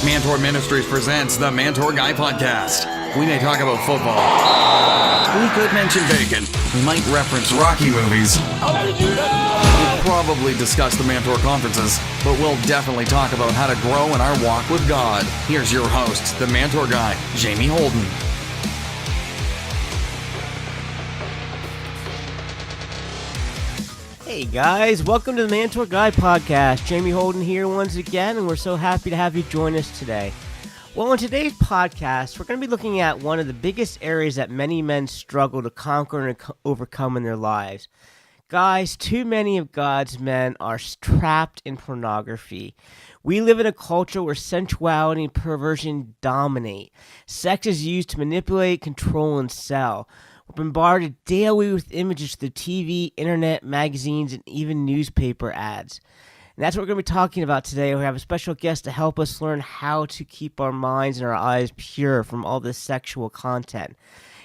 Mantour Ministries presents the Mantour Guy Podcast. We may talk about football. We could mention bacon. We might reference Rocky movies. We'll probably discuss the Mantour conferences, but we'll definitely talk about how to grow in our walk with God. Here's your host, the Mantour Guy, Jamie Houghton. Hey guys, welcome to the Mantour Guy Podcast. Jamie Houghton here once again, and we're so happy to have you join us today. Well, in today's podcast, we're going to be looking at one of the biggest areas that many men struggle to conquer and overcome in their lives. Guys, too many of God's men are trapped in pornography. We live in a culture where sensuality and perversion dominate. Sex is used to manipulate, control, and sell. We're bombarded daily with images through TV, internet, magazines, and even newspaper ads. And that's what we're going to be talking about today. We have a special guest to help us learn how to keep our minds and our eyes pure from all this sexual content.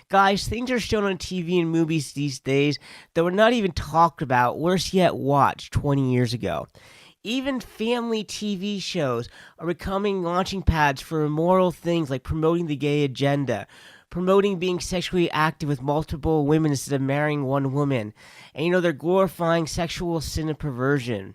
Guys, things are shown on TV and movies these days that were not even talked about, worse yet watched 20 years ago. Even family TV shows are becoming launching pads for immoral things like promoting the gay agenda, promoting being sexually active with multiple women instead of marrying one woman. And they're glorifying sexual sin and perversion.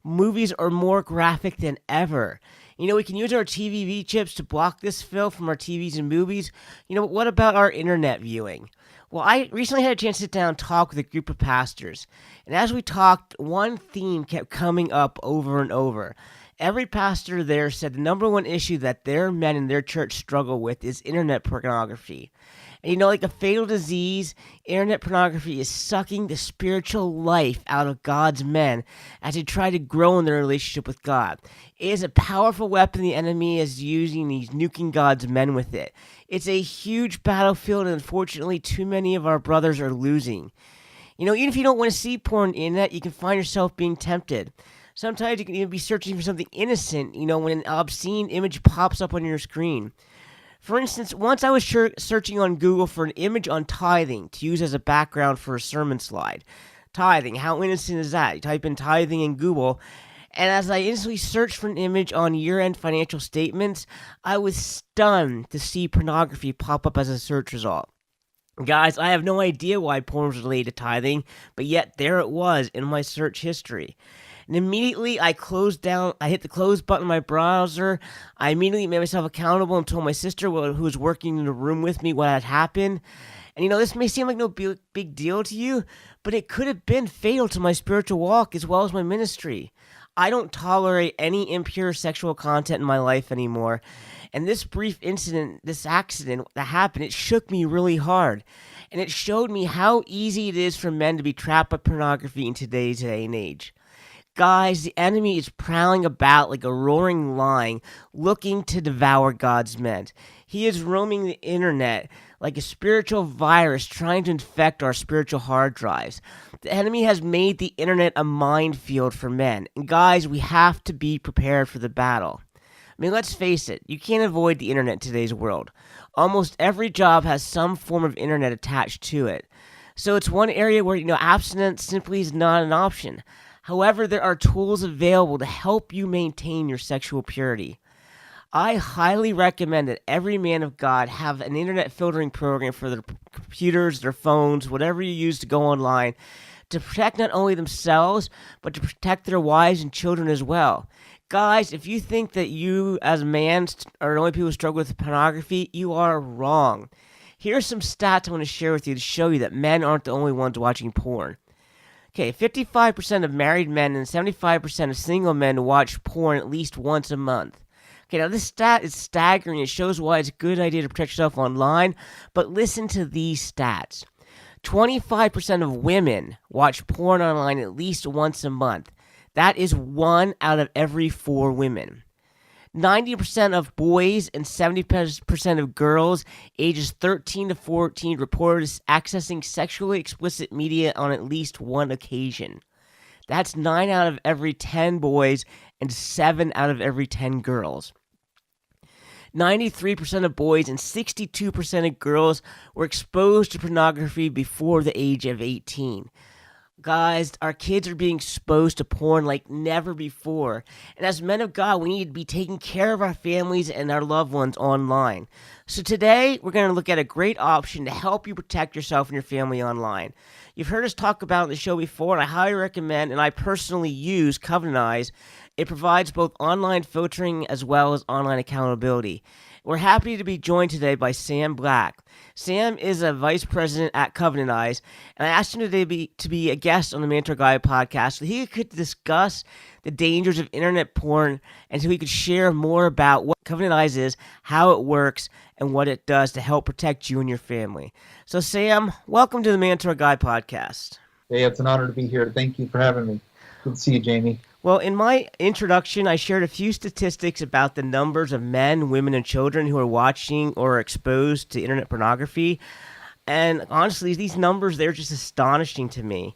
Movies are more graphic than ever. We can use our TV chips to block this filth from our TVs and movies. But what about our internet viewing? Well, I recently had a chance to sit down and talk with a group of pastors. And as we talked, one theme kept coming up over and over. Every pastor there said the number one issue that their men in their church struggle with is internet pornography. And like a fatal disease, internet pornography is sucking the spiritual life out of God's men as they try to grow in their relationship with God. It is a powerful weapon the enemy is using. He's nuking God's men with it. It's a huge battlefield, and unfortunately, too many of our brothers are losing. Even if you don't want to see porn on the internet, you can find yourself being tempted. Sometimes you can even be searching for something innocent, when an obscene image pops up on your screen. For instance, once I was searching on Google for an image on tithing to use as a background for a sermon slide. Tithing, how innocent is that? You type in tithing in Google, and as I instantly searched for an image on year-end financial statements, I was stunned to see pornography pop up as a search result. Guys, I have no idea why porn was related to tithing, but yet there it was in my search history. And immediately I hit the close button on my browser. I immediately made myself accountable and told my sister, who was working in the room with me, what had happened. And this may seem like no big deal to you, but it could have been fatal to my spiritual walk as well as my ministry. I don't tolerate any impure sexual content in my life anymore. And this brief incident, this accident that happened, it shook me really hard. And it showed me how easy it is for men to be trapped by pornography in today's day and age. Guys, the enemy is prowling about like a roaring lion, looking to devour God's men. He is roaming the internet like a spiritual virus, trying to infect our spiritual hard drives. The enemy has made the internet a minefield for men. And guys, we have to be prepared for the battle. Let's face it, you can't avoid the internet in today's world. Almost every job has some form of internet attached to it. So it's one area where, abstinence simply is not an option. However, there are tools available to help you maintain your sexual purity. I highly recommend that every man of God have an internet filtering program for their computers, their phones, whatever you use to go online, to protect not only themselves, but to protect their wives and children as well. Guys, if you think that you as a man are the only people who struggle with pornography, you are wrong. Here are some stats I want to share with you to show you that men aren't the only ones watching porn. Okay, 55% of married men and 75% of single men watch porn at least once a month. Okay, now this stat is staggering. It shows why it's a good idea to protect yourself online, but listen to these stats. 25% of women watch porn online at least once a month. That is 1 out of every 4 women. 90% of boys and 70% of girls ages 13 to 14 reported accessing sexually explicit media on at least one occasion. That's 9 out of every 10 boys and 7 out of every 10 girls. 93% of boys and 62% of girls were exposed to pornography before the age of 18. Guys, our kids are being exposed to porn like never before. And as men of God, we need to be taking care of our families and our loved ones online. So today, we're going to look at a great option to help you protect yourself and your family online. You've heard us talk about it on the show before, and I highly recommend, and I personally use Covenantize. It provides both online filtering as well as online accountability. We're happy to be joined today by Sam Black. Sam is a vice president at Covenantize, and I asked him today to be a guest on the Mantour Guy podcast so he could discuss the dangers of internet porn and so he could share more about what Covenantize is, how it works, and what it does to help protect you and your family. So, Sam, welcome to the Mantour Guy podcast. Hey, it's an honor to be here. Thank you for having me. Good to see you, Jamie. Well, in my introduction, I shared a few statistics about the numbers of men, women, and children who are watching or are exposed to internet pornography. And honestly, these numbers, they're just astonishing to me.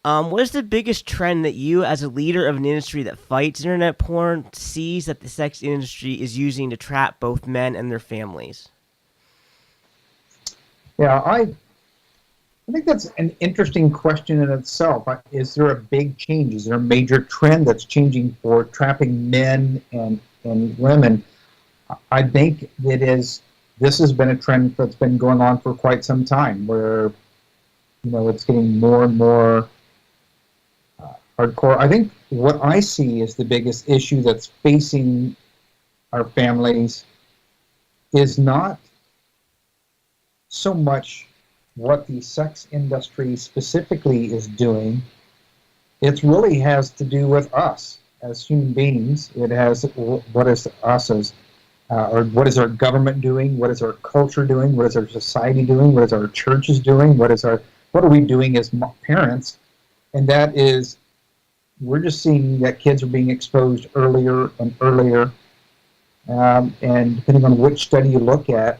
What is the biggest trend that you, as a leader of an industry that fights internet porn, sees that the sex industry is using to trap both men and their families? Yeah, I think that's an interesting question in itself. Is there a big change? Is there a major trend that's changing for trapping men and women? I think this has been a trend that's been going on for quite some time where, it's getting more and more hardcore. I think what I see is the biggest issue that's facing our families is not so much what the sex industry specifically is doing. It really has to do with us as human beings. It has what is us as, or what is our government doing? What is our culture doing? What is our society doing? What is our churches doing? What are we doing as parents? And that is, we're just seeing that kids are being exposed earlier and earlier. And depending on which study you look at,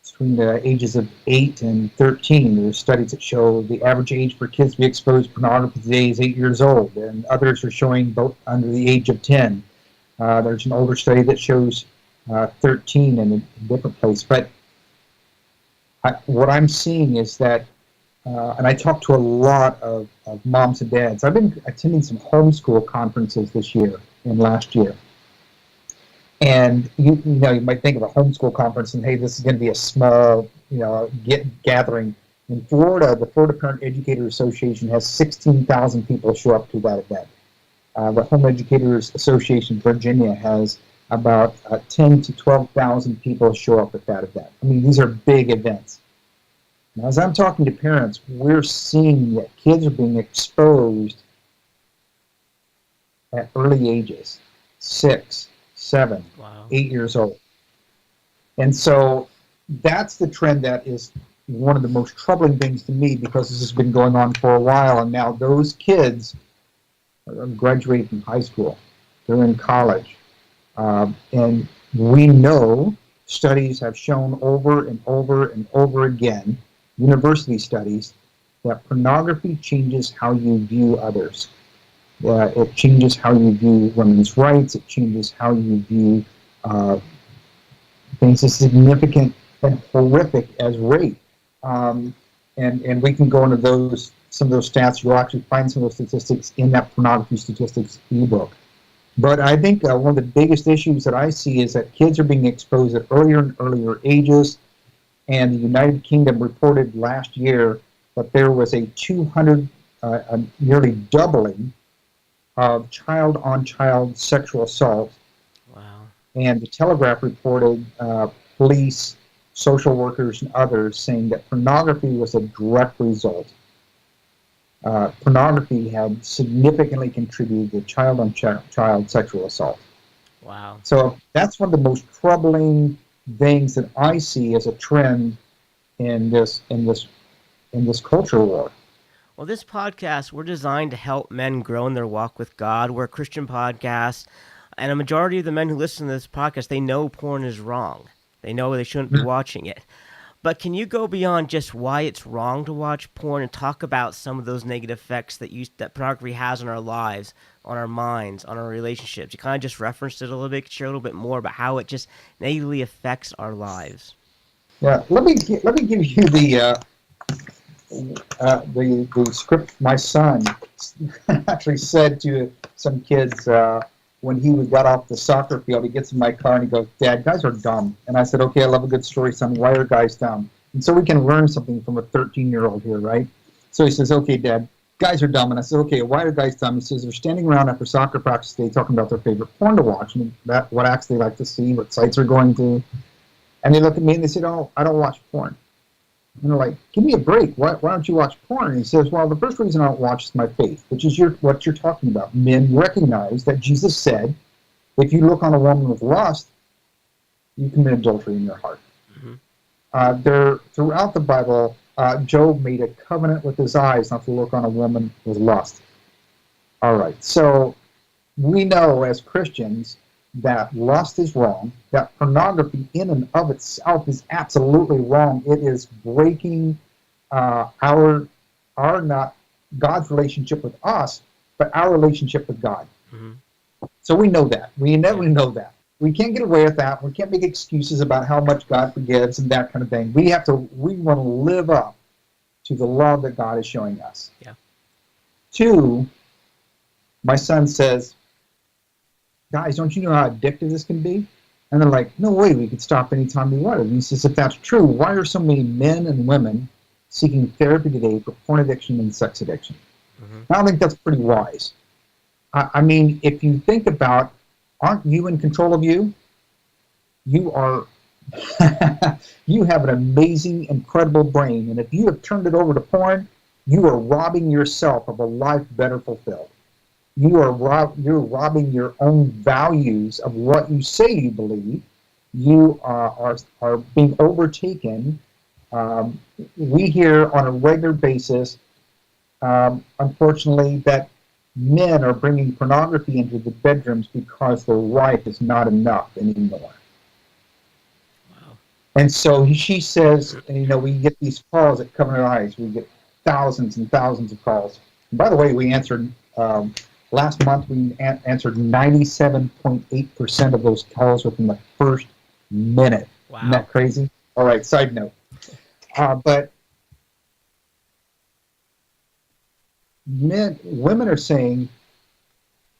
between the ages of 8 and 13, there's studies that show the average age for kids to be exposed to pornography today is 8 years old, and others are showing both under the age of 10. There's an older study that shows 13 in a different place. But what I'm seeing is that, and I talk to a lot of moms and dads. I've been attending some homeschool conferences this year and last year. And you might think of a homeschool conference and, hey, this is going to be a small, gathering. In Florida, the Florida Parent Educators Association has 16,000 people show up to that event. The Home Educators Association Virginia has about 10 to 12,000 people show up at that event. I mean, these are big events. Now, as I'm talking to parents, we're seeing that kids are being exposed at early ages, 6, 7, Wow. 8 years old. And so that's the trend that is one of the most troubling things to me, because this has been going on for a while, and now those kids are graduating from high school. They're in college. And we know studies have shown over and over and over again, university studies, that pornography changes how you view others. It changes how you view women's rights. It changes how you view things as significant and horrific as rape. And we can go into some of those stats. You'll actually find some of those statistics in that pornography statistics ebook. But I think one of the biggest issues that I see is that kids are being exposed at earlier and earlier ages. And the United Kingdom reported last year that there was a nearly doubling of child-on-child sexual assault. Wow. And the Telegraph reported police, social workers, and others saying that pornography was a direct result. Pornography had significantly contributed to child-on-child sexual assault. Wow. So that's one of the most troubling things that I see as a trend in this culture war. Well, this podcast, we're designed to help men grow in their walk with God. We're a Christian podcast, and a majority of the men who listen to this podcast, they know porn is wrong. They know they shouldn't be watching it. But can you go beyond just why it's wrong to watch porn and talk about some of those negative effects that pornography has on our lives, on our minds, on our relationships? You kind of just referenced it a little bit. Share a little bit more about how it just negatively affects our lives. Yeah, let me give you the script. My son actually said to some kids when he got off the soccer field, he gets in my car and he goes, "Dad, guys are dumb." And I said, "Okay, I love a good story, son. Why are guys dumb?" And so we can learn something from a 13-year-old here, right? So he says, "Okay, Dad, guys are dumb." And I said, "Okay, why are guys dumb?" He says, "They're standing around after soccer practice today talking about their favorite porn to watch, and what acts they like to see, what sites they're going to." And they look at me and they said, "Oh, I don't watch porn." And they're like, "Give me a break. Why don't you watch porn?" And he says, "Well, the first reason I don't watch is my faith," which is what you're talking about. Men recognize that Jesus said, if you look on a woman with lust, you commit adultery in your heart. Mm-hmm. Throughout the Bible, Job made a covenant with his eyes not to look on a woman with lust. All right, so we know as Christians that lust is wrong, that pornography in and of itself is absolutely wrong. It is breaking our not God's relationship with us, but our relationship with God. Mm-hmm. So we know that. We inevitably know that. We can't get away with that. We can't make excuses about how much God forgives and that kind of thing. We want to live up to the love that God is showing us. Yeah. 2, my son says, "Guys, don't you know how addictive this can be?" And they're like, "No way, we could stop anytime we wanted." And he says, "If that's true, why are so many men and women seeking therapy today for porn addiction and sex addiction?" Mm-hmm. I think that's pretty wise. I mean, if you think about, aren't you in control of you? You are, you have an amazing, incredible brain. And if you have turned it over to porn, you are robbing yourself of a life better fulfilled. You're robbing your own values of what you say you believe. You are being overtaken. We hear on a regular basis, unfortunately, that men are bringing pornography into the bedrooms because their wife is not enough anymore. Wow. And so she says, we get these calls at Covenant Eyes. We get thousands and thousands of calls. And by the way, we answered... last month, we answered 97.8% of those calls within the first minute. Wow. Isn't that crazy? All right, side note. But women are saying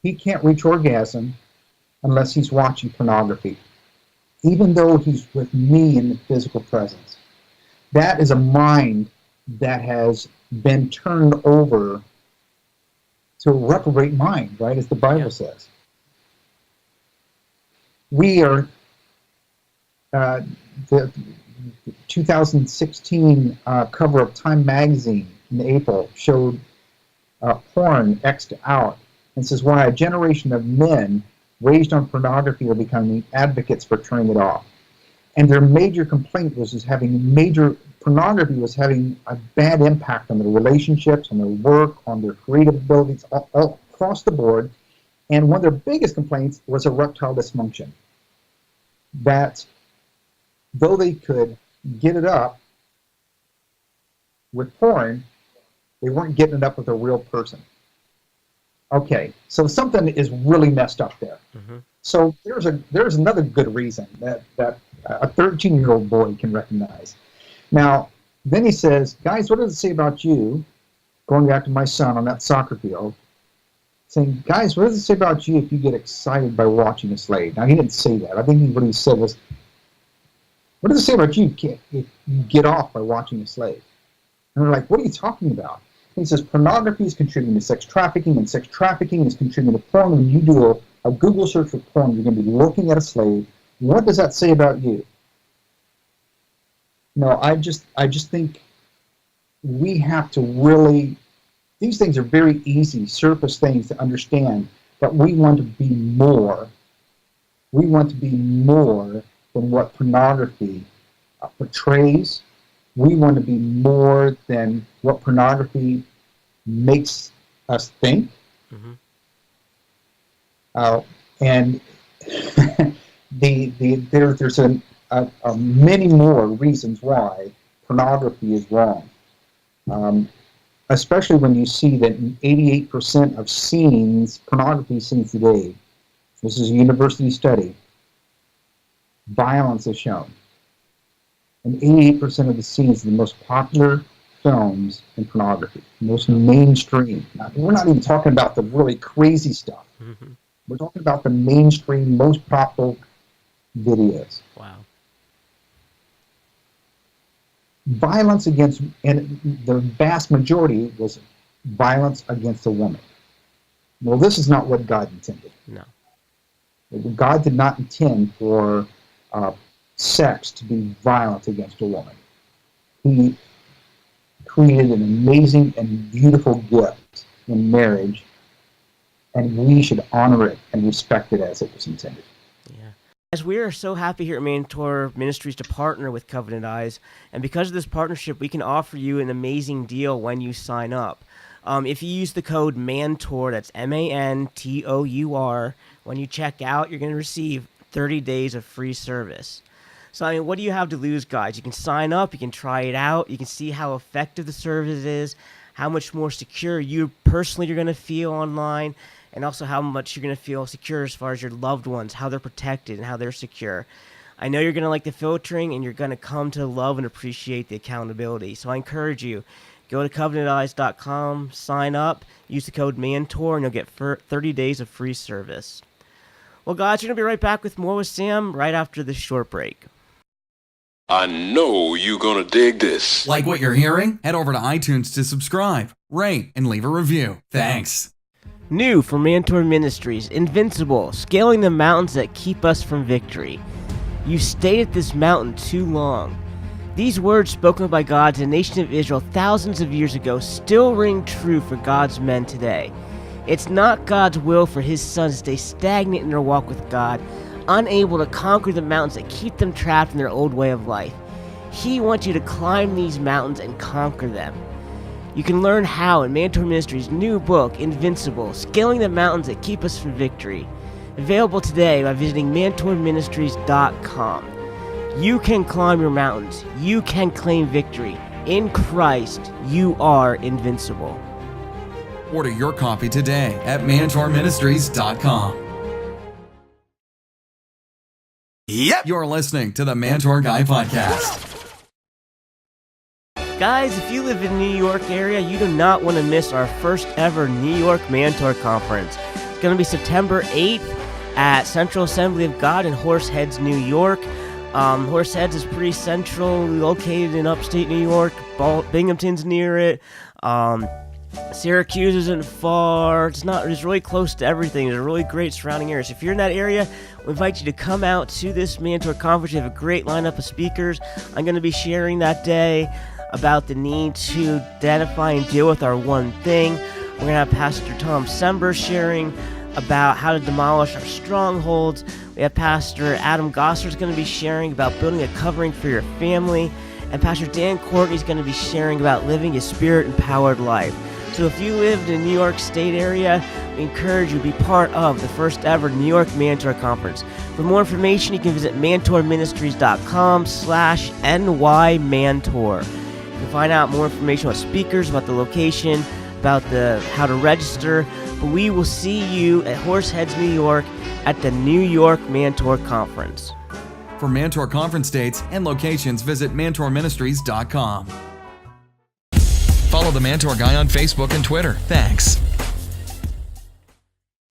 he can't reach orgasm unless he's watching pornography, even though he's with me in the physical presence. That is a mind that has been turned over to a reprobate mind, right, as the Bible says. We are, the 2016 cover of Time magazine in April showed porn X'd out and says why a generation of men raised on pornography are becoming advocates for turning it off. And their major complaint was pornography was having a bad impact on their relationships, on their work, on their creative abilities, all across the board. And one of their biggest complaints was erectile dysfunction. That though they could get it up with porn, they weren't getting it up with a real person. Okay, so something is really messed up there. Mm-hmm. So there's another good reason that a 13-year-old boy can recognize. Now, then he says, "Guys, what does it say about you?" Going back to my son on that soccer field, saying, "Guys, what does it say about you if you get excited by watching a slave?" Now, he didn't say that. I think what he said was, "What does it say about you if you get off by watching a slave?" And they're like, "What are you talking about?" And he says, "Pornography is contributing to sex trafficking, and sex trafficking is contributing to porn. When you do a Google search for porn, you're going to be looking at a slave. What does that say about you?" No, I just think we have to really, these things are very easy, surface things to understand, but we want to be more. We want to be more than what pornography portrays. We want to be more than what pornography makes us think. Mm-hmm. And there's many more reasons why pornography is wrong. Especially when you see that in 88% of scenes, pornography scenes today, this is a university study, violence is shown. And 88% of the scenes, the most popular films in pornography, most mainstream. We're not even talking about the really crazy stuff. Mm-hmm. We're talking about the mainstream, most popular videos. Wow. Violence against, and the vast majority was violence against a woman. Well, this is not what God intended. No. God did not intend for sex to be violent against a woman. He created an amazing and beautiful gift in marriage, and we should honor it and respect it as it was intended. Yeah. As we are so happy here at Mantour Ministries to partner with Covenant Eyes, and because of this partnership, we can offer you an amazing deal when you sign up. If you use the code MANTOUR, that's MANTOUR, when you check out, you're going to receive 30 days of free service. So, I mean, what do you have to lose, guys? You can sign up, you can try it out, you can see how effective the service is, how much more secure you personally are going to feel online, and also how much you're going to feel secure as far as your loved ones, how they're protected and how they're secure. I know you're going to like the filtering, and you're going to come to love and appreciate the accountability. So I encourage you, go to covenanteyes.com, sign up, use the code MANTOUR, and you'll get 30 days of free service. Well, guys, we're going to be right back with more with Sam right after this short break. I know you're gonna dig this. Like what you're hearing? Head over to iTunes to subscribe, rate, and leave a review. Thanks. New from Mantour Ministries, Invincible, scaling the mountains that keep us from victory. You stayed at this mountain too long. These words spoken by God to the nation of Israel thousands of years ago still ring true for God's men today. It's not God's will for his sons to stay stagnant in their walk with God, unable to conquer the mountains that keep them trapped in their old way of life. He wants you to climb these mountains and conquer them. You can learn how in Mantour Ministries' new book, Invincible, Scaling the Mountains That Keep Us from Victory. Available today by visiting mantourministries.com. You can climb your mountains. You can claim victory. In Christ, you are invincible. Order your copy today at mantourministries.com. Yep, you're listening to the Mantour Guy Podcast. Guys, if you live in the New York area, you do not want to miss our first ever New York Mantour Conference. It's going to be September 8th at Central Assembly of God in Horseheads, New York. Horseheads is pretty central, located in upstate New York. Binghamton's near it. Syracuse isn't far. It's really close to everything. There's a really great surrounding areas. If you're in that area, we invite you to come out to this Mantour conference. We have a great lineup of speakers. I'm going to be sharing that day about the need to identify and deal with our one thing. We're going to have Pastor Tom Sember sharing about how to demolish our strongholds. We have Pastor Adam Gosser's going to be sharing about building a covering for your family. And Pastor Dan Courtney's going to be sharing about living a spirit-empowered life. So if you live in the New York State area, we encourage you to be part of the first ever New York Mantour Conference. For more information, you can visit mantourministries.com/nymantour. You can find out more information about speakers, about the location, about how to register. But we will see you at Horseheads, New York at the New York Mantour Conference. For Mantour conference dates and locations, visit mantourministries.com. Follow the Mantour Guy on Facebook and Twitter. Thanks.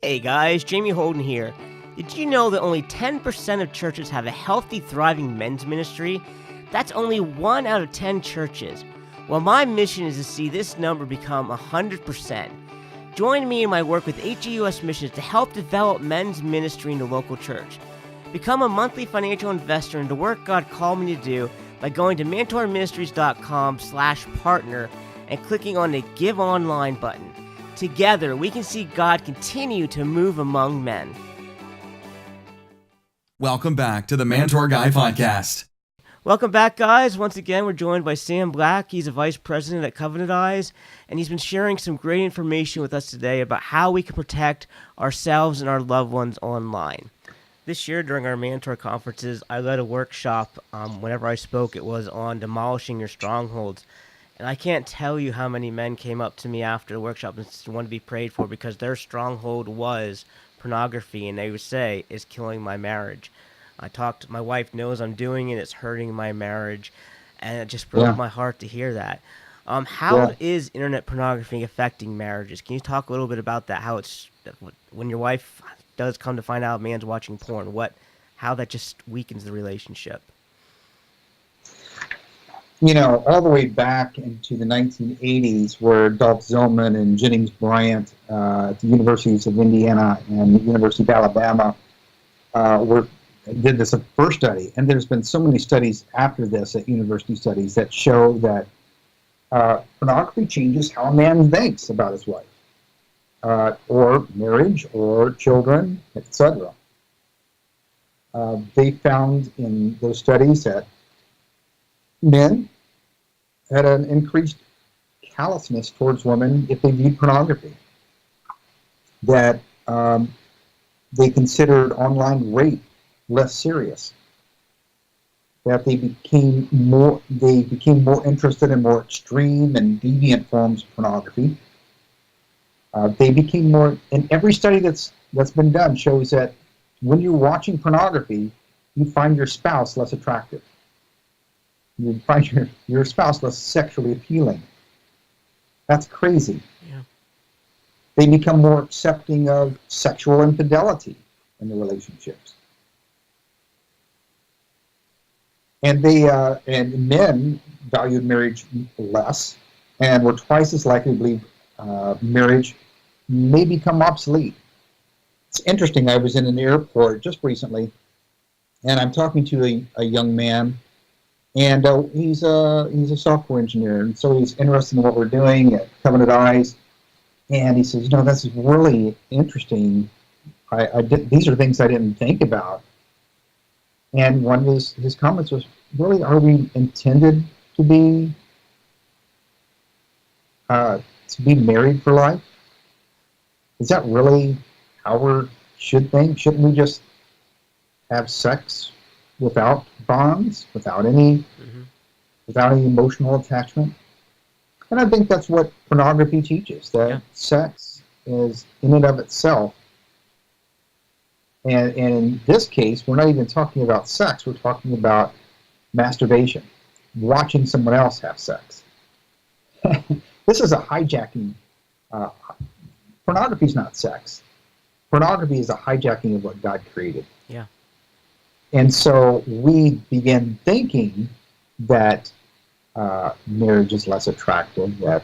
Hey guys, Jamie Houghton here. Did you know that only 10% of churches have a healthy, thriving men's ministry? That's only 1 out of 10 churches. Well, my mission is to see this number become 100%. Join me in my work with HEUS Missions to help develop men's ministry in the local church. Become a monthly financial investor in the work God called me to do by going to mantourministries.com/partner and clicking on the Give Online button. Together, we can see God continue to move among men. Welcome back to the Mantour Guy Podcast. Welcome back, guys. Once again, we're joined by Sam Black. He's a vice president at Covenant Eyes, and he's been sharing some great information with us today about how we can protect ourselves and our loved ones online. This year, during our Mantour conferences, I led a workshop. Whenever I spoke, it was on demolishing your strongholds. And I can't tell you how many men came up to me after the workshop and wanted to be prayed for because their stronghold was pornography, and they would say, "It's killing my marriage." My wife knows I'm doing it, it's hurting my marriage, and it just broke my heart to hear that. How is internet pornography affecting marriages? Can you talk a little bit about that? How it's when your wife does come to find out a man's watching porn, how that just weakens the relationship? All the way back into the 1980s, where Dolph Zillman and Jennings Bryant at the universities of Indiana and the University of Alabama did this first study, and there's been so many studies after this at university studies that show that pornography changes how a man thinks about his wife, or marriage, or children, etc. They found in those studies that men had an increased callousness towards women if they viewed pornography. That they considered online rape less serious. That they became more interested in more extreme and deviant forms of pornography. They became more. And every study that's been done shows that when you're watching pornography, you find your spouse less attractive. You find your spouse less sexually appealing. That's crazy. Yeah. They become more accepting of sexual infidelity in the relationships. And men valued marriage less and were twice as likely to believe marriage may become obsolete. It's interesting. I was in an airport just recently, and I'm talking to a young man. And he's a software engineer, and so he's interested in what we're doing at Covenant Eyes. And he says, this is really interesting. These are things I didn't think about. And one of his comments was, really, are we intended to be married for life? Is that really how we should think? Shouldn't we just have sex without bonds, without any emotional attachment? And I think that's what pornography teaches, that sex is in and of itself. And in this case, we're not even talking about sex, we're talking about masturbation, watching someone else have sex. This is a hijacking. Pornography is not sex. Pornography is a hijacking of what God created. Yeah. And so we begin thinking that marriage is less attractive, that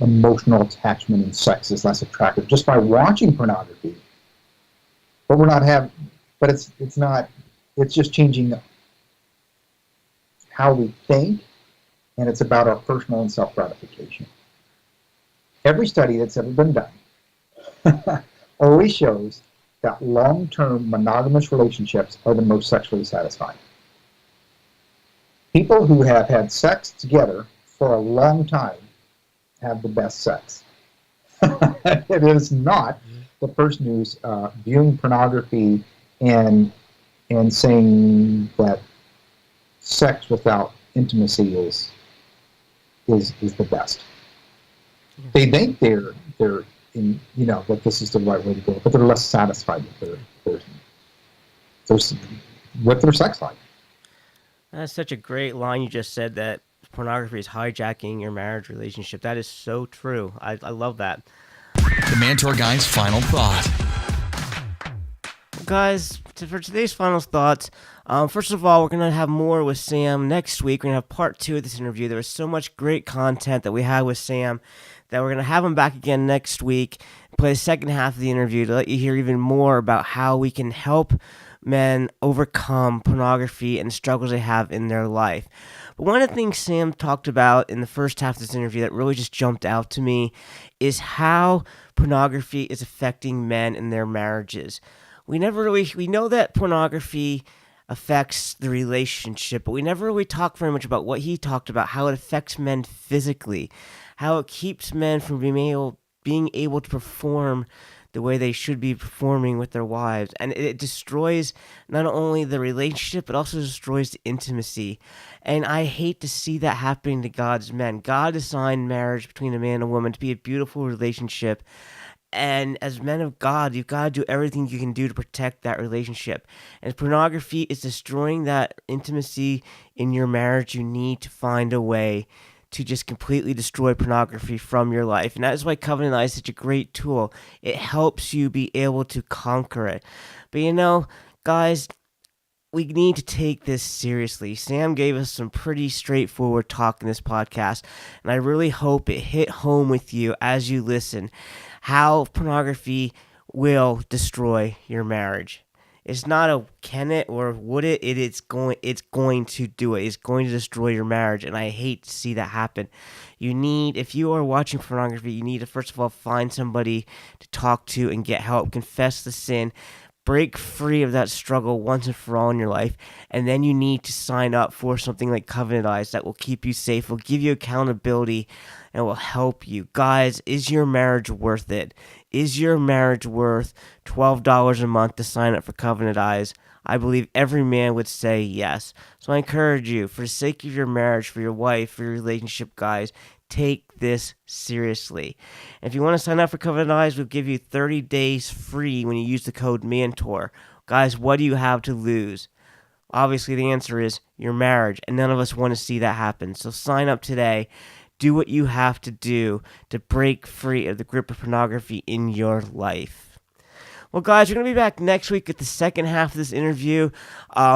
emotional attachment in sex is less attractive just by watching pornography. But it's just changing how we think, and it's about our personal and self-gratification. Every study that's ever been done always shows that long-term monogamous relationships are the most sexually satisfying. People who have had sex together for a long time have the best sex. It is not the person who's viewing pornography and saying that sex without intimacy is the best. They think they're in, that this is the right way to go, but they're less satisfied with their sex life. That's such a great line you just said, that pornography is hijacking your marriage relationship. That is so true. I love that. The Mantour Guy's final thought. Guys, for today's final thoughts, first of all, we're going to have more with Sam next week. We're going to have part 2 of this interview. There was so much great content that we had with Sam that we're going to have him back again next week, play the second half of the interview to let you hear even more about how we can help men overcome pornography and struggles they have in their life. But one of the things Sam talked about in the first half of this interview that really just jumped out to me is how pornography is affecting men in their marriages. We know that pornography affects the relationship, but we never really talk very much about what he talked about, how it affects men physically, how it keeps men from being able to perform the way they should be performing with their wives. And it destroys not only the relationship, but also destroys the intimacy. And I hate to see that happening to God's men. God designed marriage between a man and a woman to be a beautiful relationship. And as men of God, you've got to do everything you can do to protect that relationship. And if pornography is destroying that intimacy in your marriage, you need to find a way to just completely destroy pornography from your life. And that is why Covenant Eyes is such a great tool. It helps you be able to conquer it. But guys, we need to take this seriously. Sam gave us some pretty straightforward talk in this podcast, and I really hope it hit home with you as you listen how pornography will destroy your marriage. It's not a can it or would it, it's going to do it. It's going to destroy your marriage, and I hate to see that happen. If you are watching pornography, you need to first of all find somebody to talk to and get help, confess the sin, break free of that struggle once and for all in your life, and then you need to sign up for something like Covenant Eyes that will keep you safe, will give you accountability, and will help you. Guys, is your marriage worth it? Is your marriage worth $12 a month to sign up for Covenant Eyes? I believe every man would say yes. So I encourage you, for the sake of your marriage, for your wife, for your relationship, guys, take this seriously. And if you want to sign up for Covenant Eyes, we'll give you 30 days free when you use the code Mantour. Guys, what do you have to lose? Obviously, the answer is your marriage, and none of us want to see that happen. So sign up today. Do what you have to do to break free of the grip of pornography in your life. Well, guys, we're going to be back next week at the second half of this interview.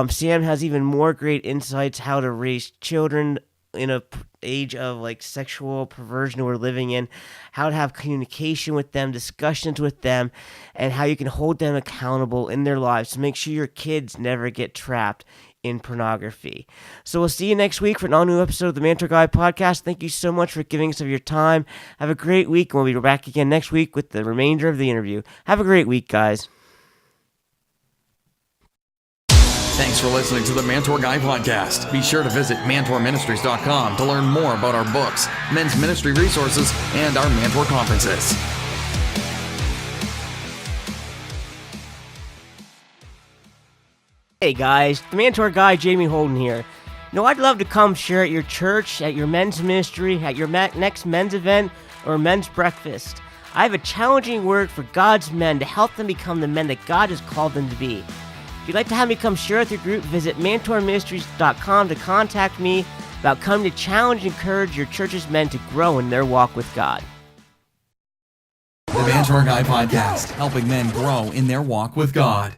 Sam has even more great insights how to raise children in a age of sexual perversion we're living in, how to have communication with them, discussions with them, and how you can hold them accountable in their lives to make sure your kids never get trapped in pornography. So we'll see you next week for an all-new episode of the Mantour Guy Podcast. Thank you so much for giving us of your time. Have a great week, and we'll be back again next week with the remainder of the interview. Have a great week, guys. Thanks for listening to the Mantour Guy Podcast. Be sure to visit MantourMinistries.com to learn more about our books, men's ministry resources, and our Mantour conferences. Hey guys, the Mantour guy, Jamie Houghton here. I'd love to come share at your church, at your men's ministry, at your next men's event, or men's breakfast. I have a challenging word for God's men to help them become the men that God has called them to be. If you'd like to have me come share with your group, visit MantourMinistries.com to contact me about coming to challenge and encourage your church's men to grow in their walk with God. The Mantour Guy Podcast, helping men grow in their walk with God.